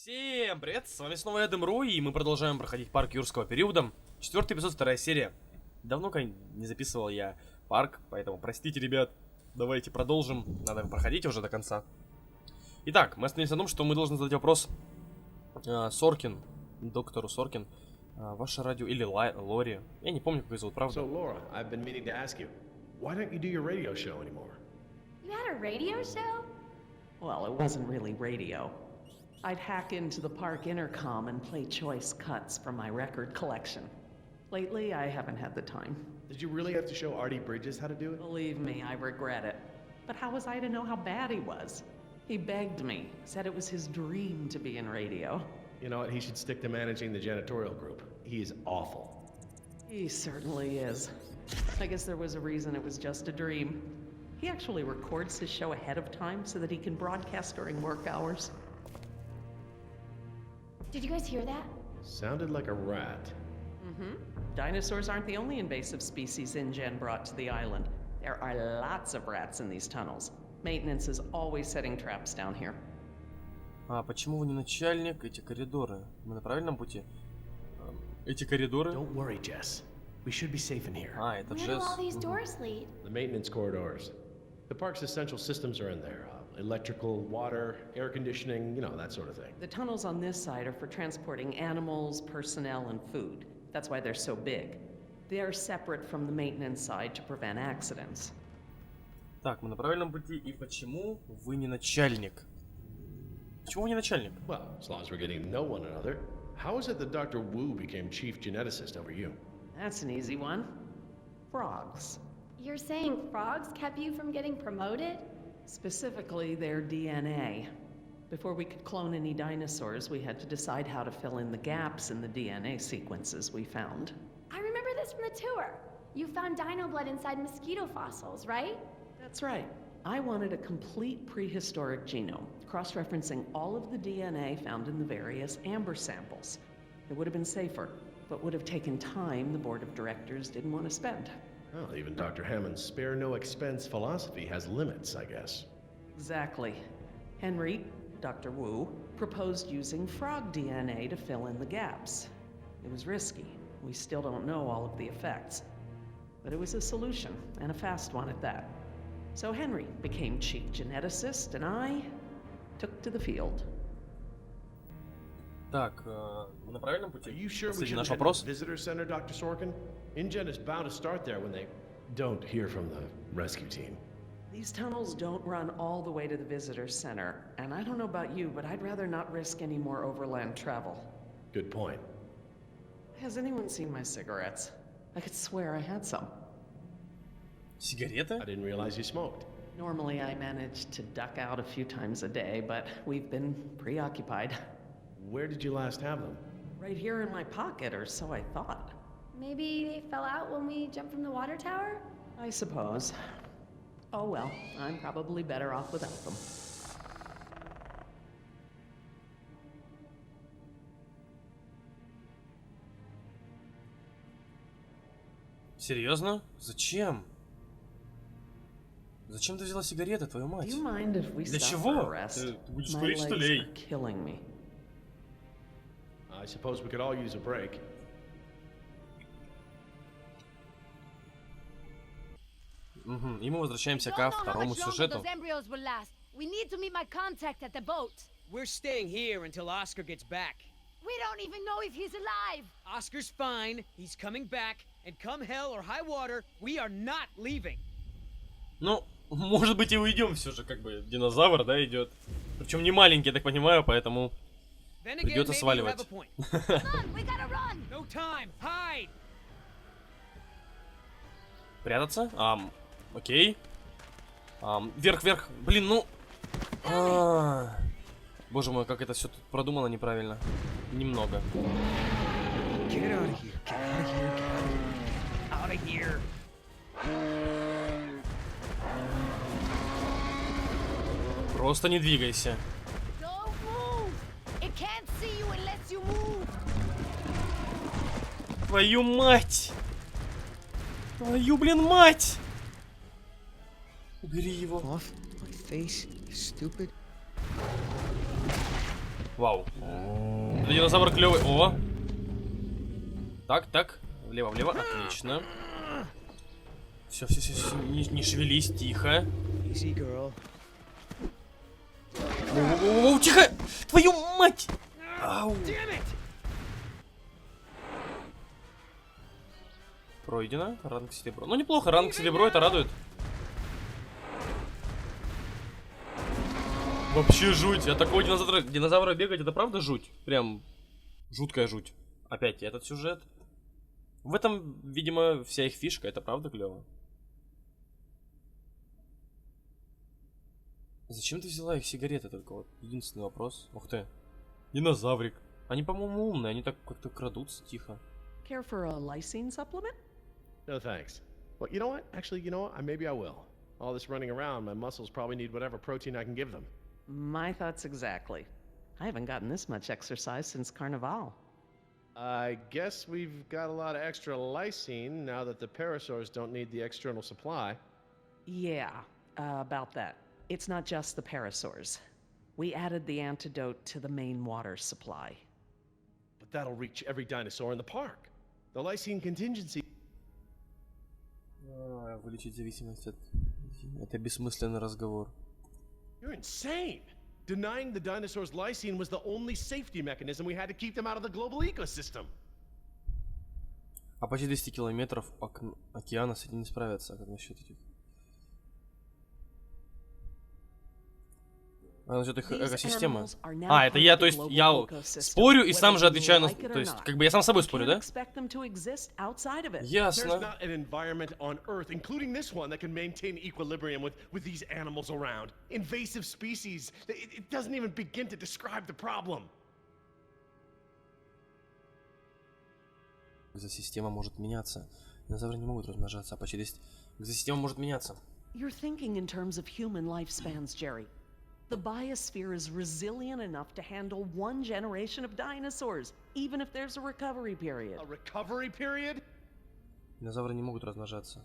Всем привет, с вами снова я, Dem Roy, и мы продолжаем проходить парк юрского периода. 4-й эпизод, 2-я серия. Давно-ка не записывал я парк, поэтому простите, ребят. Давайте продолжим, надо проходить уже до конца. Итак, мы остановились на том, что мы должны задать вопрос Соркин, доктору Соркин. Ваше радио или Лори, я не помню, как ее зовут, правда? So, Laura, I've been meaning to ask you, why don't you do your radio show anymore? You had a radio show? Well, it wasn't really radio. I'd hack into the park intercom and play choice cuts from my record collection. Lately, I haven't had the time. Did you really have to show Artie Bridges how to do it? Believe me, I regret it. But how was I to know how bad he was? He begged me, said it was his dream to be in radio. You know what, he should stick to managing the janitorial group. He is awful. He certainly is. I guess there was a reason it was just a dream. He actually records his show ahead of time so that he can broadcast during work hours. Did you guys hear that? Sounded like a rat. Mm-hmm. Dinosaurs aren't the only invasive species InGen brought to the island. There are lots of rats in these tunnels. Maintenance is always setting traps down here. Почему вы не начальник? Эти коридоры. Мы на правильном пути? Эти коридоры? Don't worry, Jess. We should be safe in here. Это Where do Джесс. all these doors lead? The maintenance corridors. The park's essential systems are in there. Electrical, water, air conditioning, you know, that sort of thing. The tunnels on this side are for transporting animals, personnel, and food. That's why they're so big. They are separate from the maintenance side to prevent accidents. Так, мы на правильном пути. И почему вы не начальник? Почему вы не начальник? Well, as long as we're getting to know one another. How is it that Dr. Wu became chief geneticist over you? That's an easy one. Frogs. You're saying frogs kept you from getting promoted? Specifically, their DNA. Before we could clone any dinosaurs, we had to decide how to fill in the gaps in the DNA sequences we found. I remember this from the tour. You found dino blood inside mosquito fossils, right? That's right. I wanted a complete prehistoric genome, cross-referencing all of the DNA found in the various amber samples. It would have been safer, but would have taken time the board of directors didn't want to spend. Well, even Dr. Hammond's spare no expense philosophy has limits, I guess. Exactly. Henry, Dr. Wu, proposed using frog DNA to fill in the gaps. It was risky. We still don't know all of the effects. But it was a solution, and a fast one at that. So Henry became chief geneticist, and I took to the field. Так, мы на правильном пути? Are you sure we Последний should наш head to вопрос. the visitor center, Dr. Sorkin? InGen is bound to start there when they don't hear from the rescue team. These tunnels don't run all the way to the visitor center, and I don't know about you, but I'd rather not risk any more overland travel. Good point. Has anyone seen my cigarettes? I could swear I had some. Сигареты? I didn't realize you smoked. Normally I manage to duck out a few times a day, but we've been preoccupied. Where did you last have them? Right here in my pocket, or so I thought. Maybe they fell out when we jumped from the water tower? I suppose. Oh well, I'm probably better off without them. Серьезно? Зачем? Зачем ты взяла сигареты, твою мать? Do you mind if we Для stop чего? for a rest? Ты будешь My курить, что legs ли? are killing me. I suppose we could all use a break. Угу. И мы возвращаемся ко второму сюжету. We need to meet my contact at the boat. We're staying here until Oscar gets back. We don't even know if he's alive. Oscar's fine, he's coming back, and come hell or high water, we are not leaving. Ну, может быть и уйдем все же, как бы динозавр, да, идет. Причем не маленький, я так понимаю, поэтому Then again, придется maybe you сваливать. have a point. Come on, we gotta run. No time, hide! Прятаться? Окей. Вверх, вверх. Блин, ну... Боже мой, как это все тут продумано неправильно. Немного. Get out of here, get out of here, get out of here. Просто не двигайся. Don't move. It can't see you unless you move. Твою мать! Твою, блин, мать! Убери его. Off my face, stupid. Вау. Это динозавр клевый. О! Так. Влево. Отлично. Все. Не шевелись, тихо. Easy, girl. Воу, тихо! Твою мать! Ау. Damn it! Пройдено. Ранг серебро. Ну, неплохо, ранг серебро, это радует. Вообще жуть. От такого динозавра бегать, это правда жуть? Прям жуткая жуть. Опять этот сюжет. В этом, видимо, вся их фишка, это правда клево. Зачем ты взяла их сигареты только? Вот единственный вопрос. Ух ты. Динозаврик. Они, по-моему, умные, они так как-то крадутся тихо. Care for a lysine supplement? No thanks. Well, you know what? Actually, you know what? Maybe I will. All this running around, my muscles probably need whatever protein I can give them. My thoughts exactly. I haven't gotten this much exercise since Carnival. I guess we've got a lot of extra lysine now that the parasaurs don't need the external supply. Yeah, about that. It's not just the parasaurs. We added the antidote to the main water supply. But that'll reach every dinosaur in the park. The lysine contingency... Вылечить зависимость от... Это бессмысленный разговор. You're insane! Denying the dinosaurs lysine was the only safety mechanism we had to keep them out of the global ecosystem. А почти 200 километров океана с этим не справятся. А как насчет этих? А насчет их экосистемы? А, это я, то есть я спорю и сам же отвечаю на... То есть, как бы я сам с собой спорю, да? Ясно. There's not an environment on Earth, including this one, that can maintain equilibrium with these animals around. Invasive species. It doesn't even begin to describe the problem. Экосистема может меняться. Динозавры не могут размножаться, а почти 10... Экосистема может меняться. You're thinking in terms of human lifespans, Jerry. The biosphere is resilient enough to handle one generation of dinosaurs, even if there's a recovery period. A recovery period? Динозавры не могут размножаться.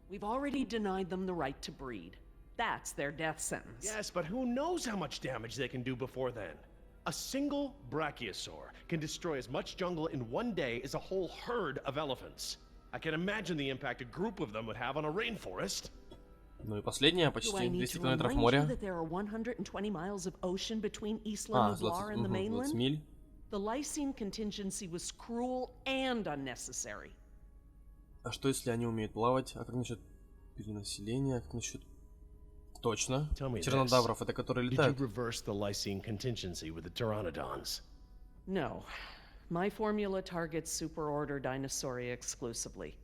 We've already denied them the right to breed. That's their death sentence. Yes, but who knows how much damage they can do before then? A single brachiosaur can destroy as much jungle in one day as a whole herd of elephants. I can imagine the impact a group of them would have on a rainforest. Ну и последнее, почти 200 километров моря. А, 20 миль. The lysine contingency was cruel and unnecessary. А что если они умеют плавать? А как насчет перенаселения? Как насчет... Точно. Тираннодавров, это которые летают. Did you reverse the lysine contingency with the pteranodons? No. My formula targets superorder Dinosauria exclusively.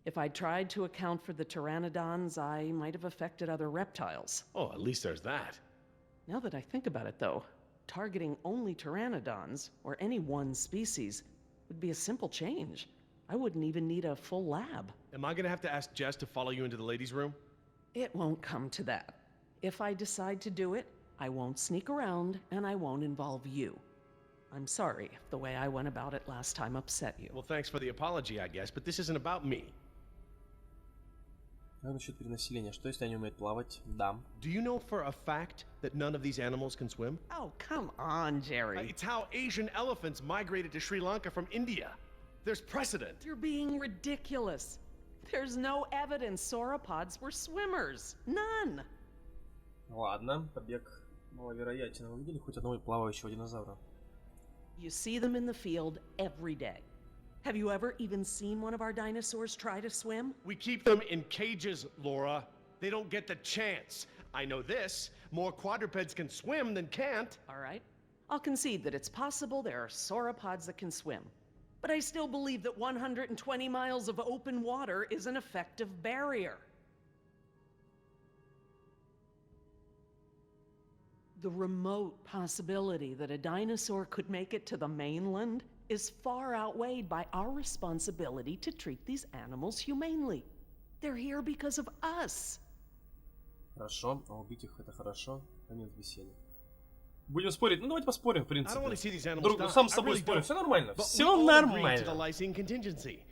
If I tried to account for the pteranodons, I might have affected other reptiles. Oh, at least there's that. Now that I think about it, though, targeting only pteranodons, or any one species, would be a simple change. I wouldn't even need a full lab. Am I gonna have to ask Jess to follow you into the ladies' room? It won't come to that. If I decide to do it, I won't sneak around, and I won't involve you. I'm sorry if the way I went about it last time upset you. Well, thanks for the apology, I guess, but this isn't about me. Как насчет перенаселения? Что если они умеют плавать? Да. Do you know for a fact that none of these animals can swim? Oh, come on, Jerry. It's how Asian elephants migrated to Sri Lanka from India. There's precedent. You're being ridiculous. There's no evidence sauropods were swimmers. None. Ладно, побег маловероятен. Вы видели хоть одного плавающего динозавра? You see them in the field every day. Have you ever even seen one of our dinosaurs try to swim? We keep them in cages, Laura. They don't get the chance. I know this. More quadrupeds can swim than can't. All right. I'll concede that it's possible there are sauropods that can swim. But I still believe that 120 miles of open water is an effective barrier. The remote possibility that a dinosaur could make it to the mainland is far outweighed by our responsibility to treat these animals humanely. They're here because of us. Хорошо, а убить их это хорошо. Конец беседы. Будем спорить? Ну давайте поспорим, в принципе. Друг, сам с собой спорим. Все нормально. Все нормально.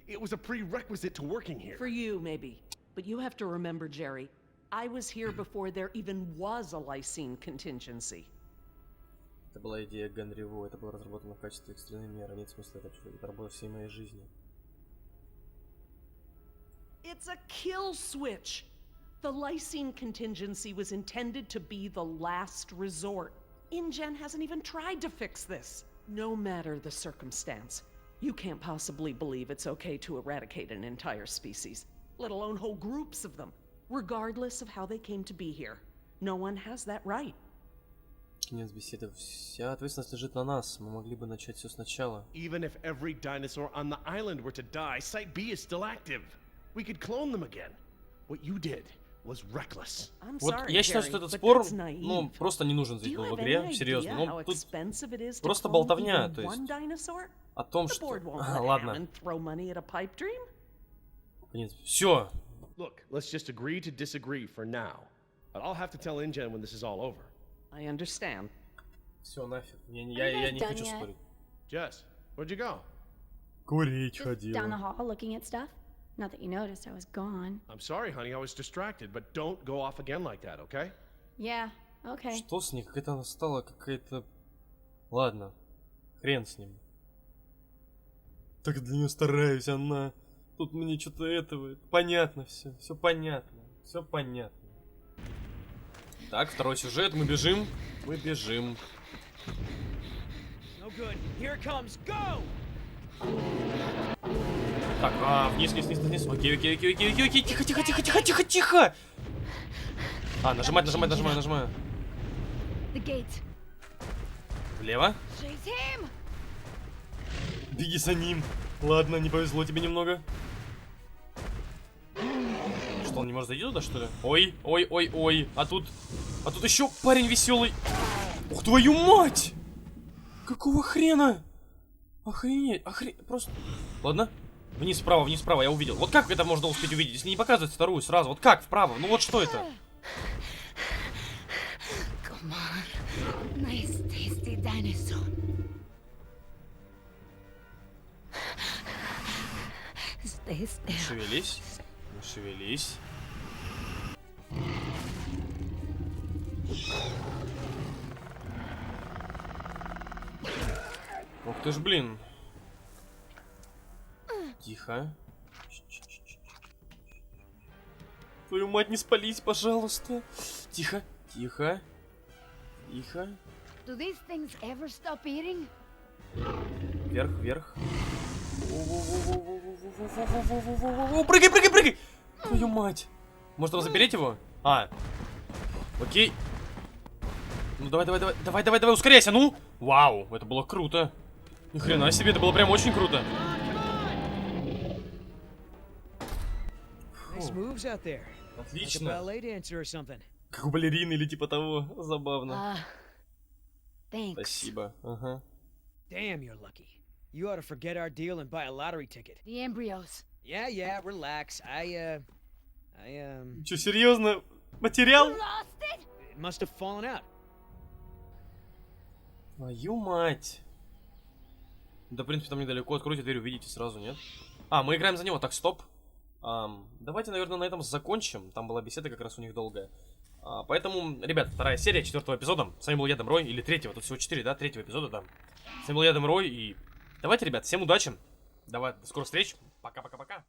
It was a prerequisite to working here. For you, maybe. But you have to remember, Jerry, I was here before there even was a lysine contingency. Это была идея Генри Ву, это было разработано в качестве экстренной меры. Нет смысла это обсуждать, это работа всей моей жизни. It's a kill switch. The lysine contingency was intended to be the last resort. InGen hasn't even tried to fix this. No matter the circumstance, you can't possibly believe it's okay to eradicate an entire species, let alone whole groups of them, regardless of how they came to be here. No one has that right. Конец беседы. Вся ответственность лежит на нас. Мы могли бы начать все сначала. Even if every dinosaur on the island were to die, Site B is still active. We could clone them again. What you did was reckless. Вот я считаю, что этот спор, ну, просто не нужен здесь был в игре, серьезно. Ну, тут просто болтовня, то есть о том, что... Ладно. Все. Look, let's just agree to disagree for now. But I'll have to tell InGen when this is all over. I understand. Все, нафиг. Я не хочу спорить. Jess, where'd you go? Курить Just ходила. down the hall looking at stuff. Not that you noticed I was gone. I'm sorry, honey, I was distracted, but don't go off again like that, okay? Yeah, okay. Что с ней? Какая-то она стала какая-то... Ладно. Хрен с ним. Так для нее стараюсь, она... Тут мне что-то этого... Понятно все. Все понятно. Все понятно. Так, второй сюжет. Мы бежим. Мы бежим. No good. Here it comes. Go! Так, вниз. Окей. Тихо. Нажимать. The gate. Влево. Chase him! Беги за ним. Ладно, не повезло тебе немного. Что, он не может зайти туда, что ли? Ой. А тут еще парень веселый. Ух, твою мать! Какого хрена? Охренеть. Просто... Ладно. Вниз вправо, я увидел. Вот как это можно успеть увидеть, если не показывать вторую сразу? Вот как вправо? Ну вот что это? Come on. Nice, tasty dinosaur. Stay still. Шевелись. Ух ты ж, блин. Тихо. Твою мать, не спались, пожалуйста. Тихо. Do these things ever stop eating? Вверх. Прыгай! Твою мать. Может нам запереть его? Окей. Ну давай, ускоряйся, ну! Вау, это было круто. Ни хрена себе, это было прям очень круто. Отлично. Как у балерины или типа того. Забавно. Thanks. Спасибо. Ага. Damn, you're lucky. You ought to forget our deal and buy a lottery ticket. The embryos. Yeah, relax. Че, серьезно? Материал? You lost it? It must have fallen out. Твою мать. Да, в принципе, там недалеко. Откройте дверь, увидите сразу, нет? Мы играем за него. Так, стоп. Давайте, наверное, на этом закончим. Там была беседа как раз у них долгая. Поэтому, ребят, вторая серия 4-го эпизода. С вами был я, Dem Roy. Или 3-го. Тут всего 4, да? 3-го эпизода, да. С вами был я, Dem Roy. И давайте, ребят, всем удачи. Давай, до скорых встреч. Пока-пока-пока.